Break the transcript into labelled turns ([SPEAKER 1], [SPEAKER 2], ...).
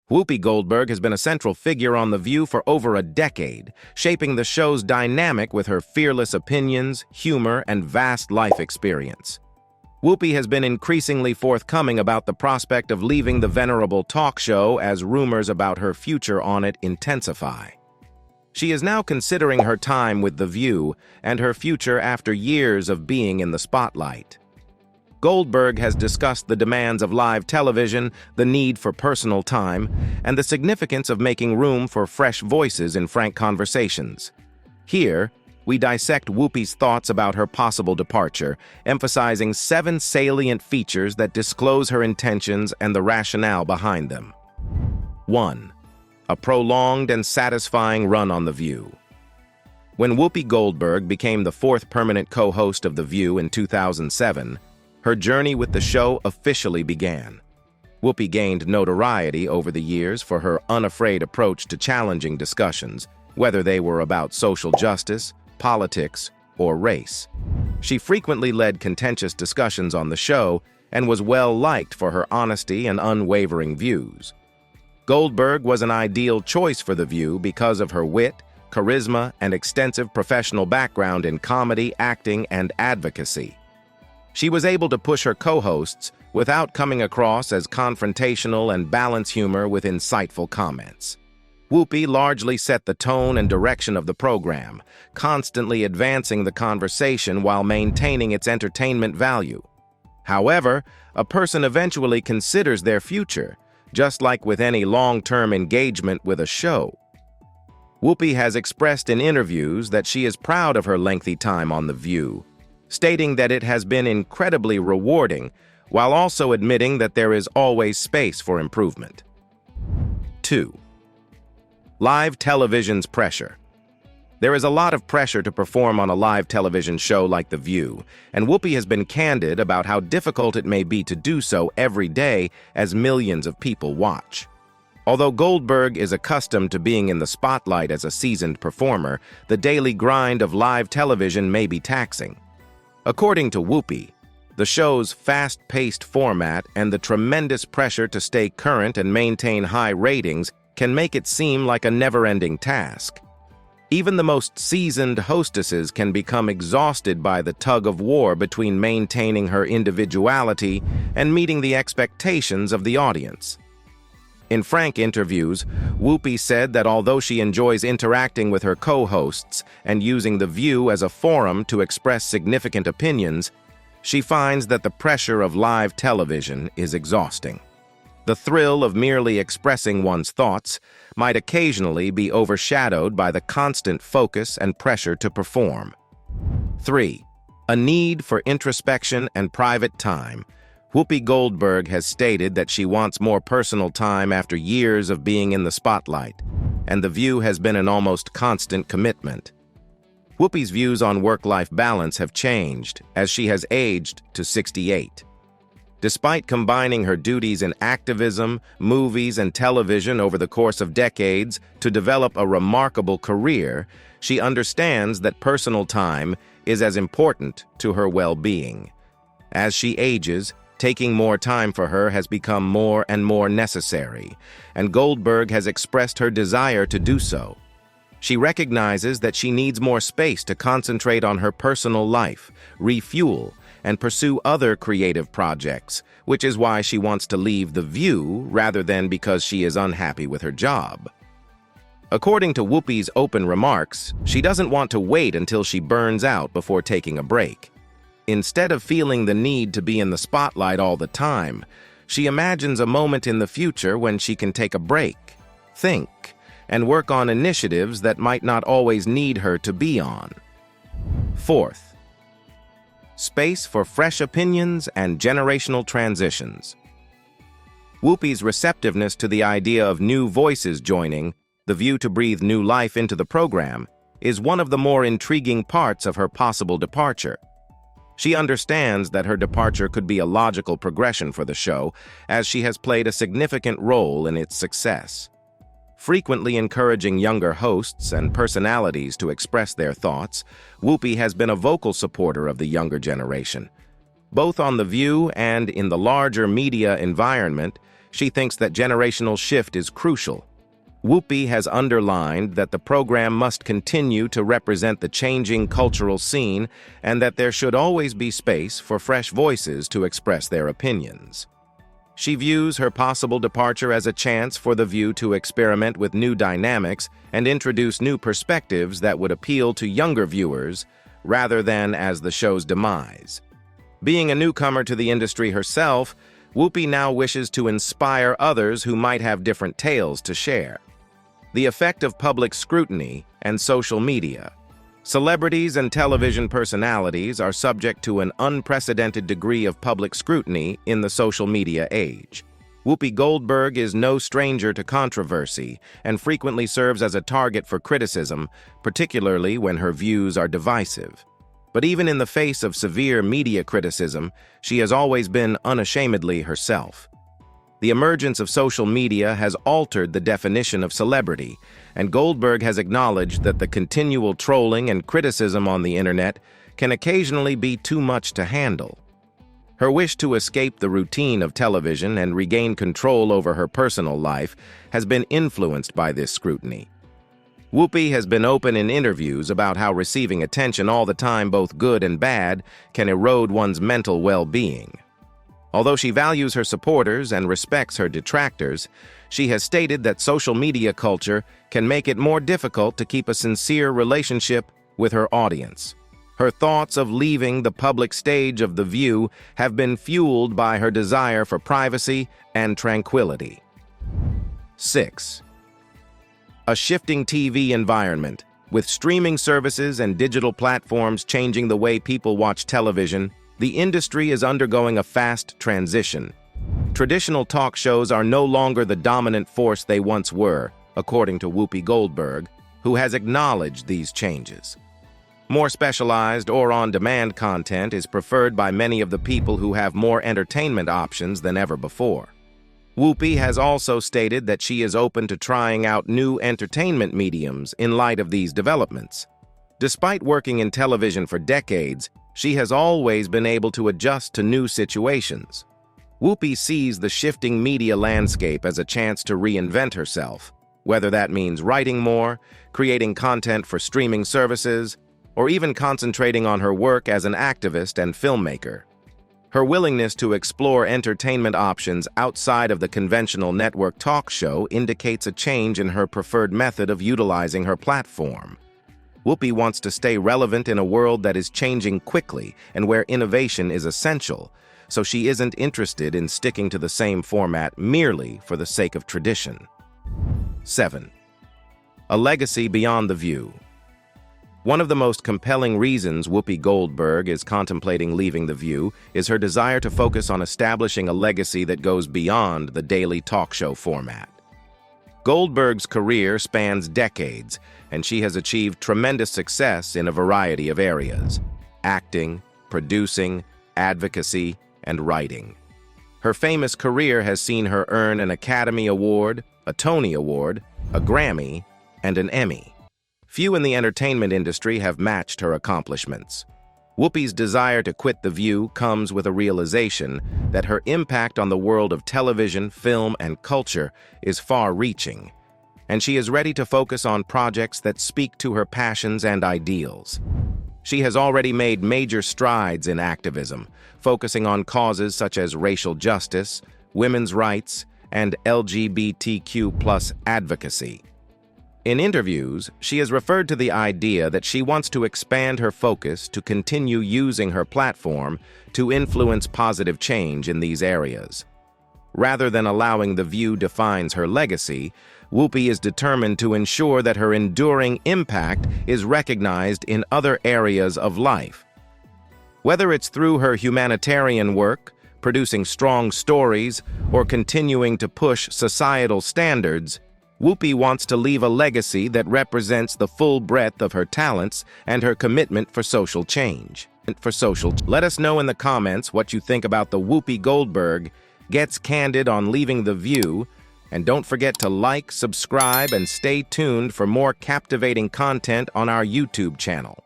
[SPEAKER 1] Whoopi Goldberg has been a central figure on The View for over a decade, shaping the show's dynamic with her fearless opinions, humor, and vast life experience. Whoopi has been increasingly forthcoming about the prospect of leaving the venerable talk show as rumors about her future on it intensify. She is now considering her time with The View and her future after years of being in the spotlight. Goldberg has discussed the demands of live television, the need for personal time, and the significance of making room for fresh voices in frank conversations. Here, we dissect Whoopi's thoughts about her possible departure, emphasizing 7 salient features that disclose her intentions and the rationale behind them. 1. A prolonged and satisfying run on The View. When Whoopi Goldberg became the 4th permanent co-host of The View in 2007, her journey with the show officially began. Whoopi gained notoriety over the years for her unafraid approach to challenging discussions, whether they were about social justice, politics, or race. She frequently led contentious discussions on the show and was well liked for her honesty and unwavering views. Goldberg was an ideal choice for The View because of her wit, charisma, and extensive professional background in comedy, acting, and advocacy. She was able to push her co-hosts without coming across as confrontational and balance humor with insightful comments. Whoopi largely set the tone and direction of the program, constantly advancing the conversation while maintaining its entertainment value. However, a person eventually considers their future, just like with any long-term engagement with a show. Whoopi has expressed in interviews that she is proud of her lengthy time on The View, stating that it has been incredibly rewarding, while also admitting that there is always space for improvement. 2. Live television's pressure. There is a lot of pressure to perform on a live television show like The View, and Whoopi has been candid about how difficult it may be to do so every day as millions of people watch. Although Goldberg is accustomed to being in the spotlight as a seasoned performer, the daily grind of live television may be taxing. According to Whoopi, the show's fast-paced format and the tremendous pressure to stay current and maintain high ratings can make it seem like a never-ending task. Even the most seasoned hostesses can become exhausted by the tug-of-war between maintaining her individuality and meeting the expectations of the audience. In frank interviews, Whoopi said that although she enjoys interacting with her co-hosts and using The View as a forum to express significant opinions, she finds that the pressure of live television is exhausting. The thrill of merely expressing one's thoughts might occasionally be overshadowed by the constant focus and pressure to perform. 3. A need for introspection and private time. Whoopi Goldberg has stated that she wants more personal time after years of being in the spotlight, and The View has been an almost constant commitment. Whoopi's views on work-life balance have changed as she has aged to 68. Despite combining her duties in activism, movies, and television over the course of decades to develop a remarkable career, she understands that personal time is as important to her well-being. As she ages, taking more time for her has become more and more necessary, and Goldberg has expressed her desire to do so. She recognizes that she needs more space to concentrate on her personal life, refuel, and pursue other creative projects, which is why she wants to leave The View rather than because she is unhappy with her job. According to Whoopi's open remarks, she doesn't want to wait until she burns out before taking a break. Instead of feeling the need to be in the spotlight all the time, she imagines a moment in the future when she can take a break, think, and work on initiatives that might not always need her to be on. 4th, space for fresh opinions and generational transitions. Whoopi's receptiveness to the idea of new voices joining The View to breathe new life into the program is one of the more intriguing parts of her possible departure. She understands that her departure could be a logical progression for the show, as she has played a significant role in its success. Frequently encouraging younger hosts and personalities to express their thoughts, Whoopi has been a vocal supporter of the younger generation. Both on The View and in the larger media environment, she thinks that generational shift is crucial. Whoopi has underlined that the program must continue to represent the changing cultural scene and that there should always be space for fresh voices to express their opinions. She views her possible departure as a chance for The View to experiment with new dynamics and introduce new perspectives that would appeal to younger viewers rather than as the show's demise. Being a newcomer to the industry herself, Whoopi now wishes to inspire others who might have different tales to share. The effect of public scrutiny and social media. Celebrities and television personalities are subject to an unprecedented degree of public scrutiny in the social media age. Whoopi Goldberg is no stranger to controversy and frequently serves as a target for criticism, particularly when her views are divisive. But even in the face of severe media criticism, she has always been unashamedly herself. The emergence of social media has altered the definition of celebrity, and Goldberg has acknowledged that the continual trolling and criticism on the internet can occasionally be too much to handle. Her wish to escape the routine of television and regain control over her personal life has been influenced by this scrutiny. Whoopi has been open in interviews about how receiving attention all the time, both good and bad, can erode one's mental well-being. Although she values her supporters and respects her detractors, she has stated that social media culture can make it more difficult to keep a sincere relationship with her audience. Her thoughts of leaving the public stage of The View have been fueled by her desire for privacy and tranquility. 6. A shifting TV environment. With streaming services and digital platforms changing the way people watch television, the industry is undergoing a fast transition. Traditional talk shows are no longer the dominant force they once were, according to Whoopi Goldberg, who has acknowledged these changes. More specialized or on-demand content is preferred by many of the people who have more entertainment options than ever before. Whoopi has also stated that she is open to trying out new entertainment mediums in light of these developments. Despite working in television for decades, she has always been able to adjust to new situations. Whoopi sees the shifting media landscape as a chance to reinvent herself, whether that means writing more, creating content for streaming services, or even concentrating on her work as an activist and filmmaker. Her willingness to explore entertainment options outside of the conventional network talk show indicates a change in her preferred method of utilizing her platform. Whoopi wants to stay relevant in a world that is changing quickly and where innovation is essential, so she isn't interested in sticking to the same format merely for the sake of tradition. 7. A legacy beyond The View. One of the most compelling reasons Whoopi Goldberg is contemplating leaving The View is her desire to focus on establishing a legacy that goes beyond the daily talk show format. Goldberg's career spans decades, and she has achieved tremendous success in a variety of areas: acting, producing, advocacy, and writing. Her famous career has seen her earn an Academy Award, a Tony Award, a Grammy, and an Emmy. Few in the entertainment industry have matched her accomplishments. Whoopi's desire to quit The View comes with a realization that her impact on the world of television, film, and culture is far-reaching, and she is ready to focus on projects that speak to her passions and ideals. She has already made major strides in activism, focusing on causes such as racial justice, women's rights, and LGBTQ+ advocacy. In interviews, she has referred to the idea that she wants to expand her focus to continue using her platform to influence positive change in these areas. Rather than allowing The View defines her legacy, Whoopi is determined to ensure that her enduring impact is recognized in other areas of life. Whether it's through her humanitarian work, producing strong stories, or continuing to push societal standards, Whoopi wants to leave a legacy that represents the full breadth of her talents and her commitment for social change. Let us know in the comments what you think about the Whoopi Goldberg Gets Candid on leaving The View, and don't forget to like, subscribe, and stay tuned for more captivating content on our YouTube channel.